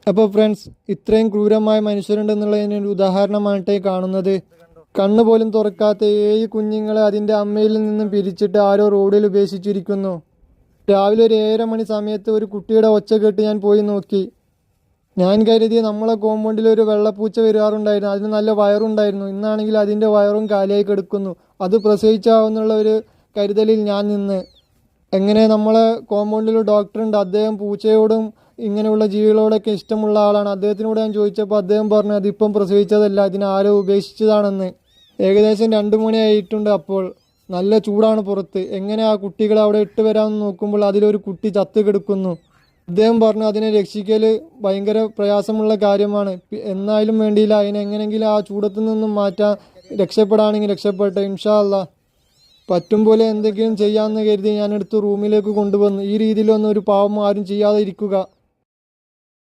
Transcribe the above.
അപ്പോൾ ഫ്രണ്ട്സ്, ഇത്രയും ക്രൂരമായ മനുഷ്യരുണ്ടെന്നുള്ളതിനൊരു ഉദാഹരണമായിട്ടേ കാണുന്നത്. കണ്ണുപോലും തുറക്കാത്ത 7 കുഞ്ഞുങ്ങളെ അതിൻ്റെ അമ്മയിൽ നിന്നും പിരിച്ചിട്ട് ആരോ റോഡിൽ ഉപേക്ഷിച്ചിരിക്കുന്നു. രാവിലെ ഒരു 7:30 മണി സമയത്ത് ഒരു കുട്ടിയുടെ ഒച്ച കേട്ട് ഞാൻ പോയി നോക്കി. ഞാൻ കരുതി നമ്മളെ കോമ്പൗണ്ടിൽ ഒരു വെള്ളപ്പൂച്ച വരാറുണ്ടായിരുന്നു, അതിന് നല്ല വയറുണ്ടായിരുന്നു. ഇന്നാണെങ്കിൽ അതിൻ്റെ വയറും കാലിയായി കിടക്കുന്നു. അത് പ്രസവിച്ചാവുന്നുള്ള ഒരു കരുതലിൽ ഞാൻ നിന്ന്. എങ്ങനെ നമ്മളെ കോമ്പൗണ്ടിൽ ഡോക്ടറുണ്ട്, അദ്ദേഹം പൂച്ചയോടും ഇങ്ങനെയുള്ള ജീവികളോടൊക്കെ ഇഷ്ടമുള്ള ആളാണ്. അദ്ദേഹത്തിനോട് ഞാൻ ചോദിച്ചപ്പോൾ അദ്ദേഹം പറഞ്ഞു അതിപ്പം പ്രസവിച്ചതല്ല, ഇതിനാരോ ഉപേക്ഷിച്ചതാണെന്ന്. ഏകദേശം 2 മണിയായിട്ടുണ്ട്. അപ്പോൾ നല്ല ചൂടാണ് പുറത്ത്. എങ്ങനെ ആ കുട്ടികളെ അവിടെ ഇട്ട് വരാമെന്ന് നോക്കുമ്പോൾ അതിലൊരു കുട്ടി ചത്ത് കിടക്കുന്നു. അദ്ദേഹം പറഞ്ഞു അതിനെ രക്ഷിക്കൽ ഭയങ്കര പ്രയാസമുള്ള കാര്യമാണ്, എന്നാലും വേണ്ടിയില്ല, അതിനെ എങ്ങനെയെങ്കിലും ആ ചൂടത്തു നിന്നും മാറ്റാൻ രക്ഷപ്പെടാണെങ്കിൽ രക്ഷപ്പെട്ടെ. ഇൻഷാ അല്ലാ പറ്റും പോലെ എന്തെങ്കിലും ചെയ്യാമെന്ന് കരുതി ഞാൻ എടുത്ത് റൂമിലേക്ക് കൊണ്ടുവന്നു. ഈ രീതിയിലൊന്നും ഒരു പാവം ആരും ചെയ്യാതെ ഇരിക്കുക.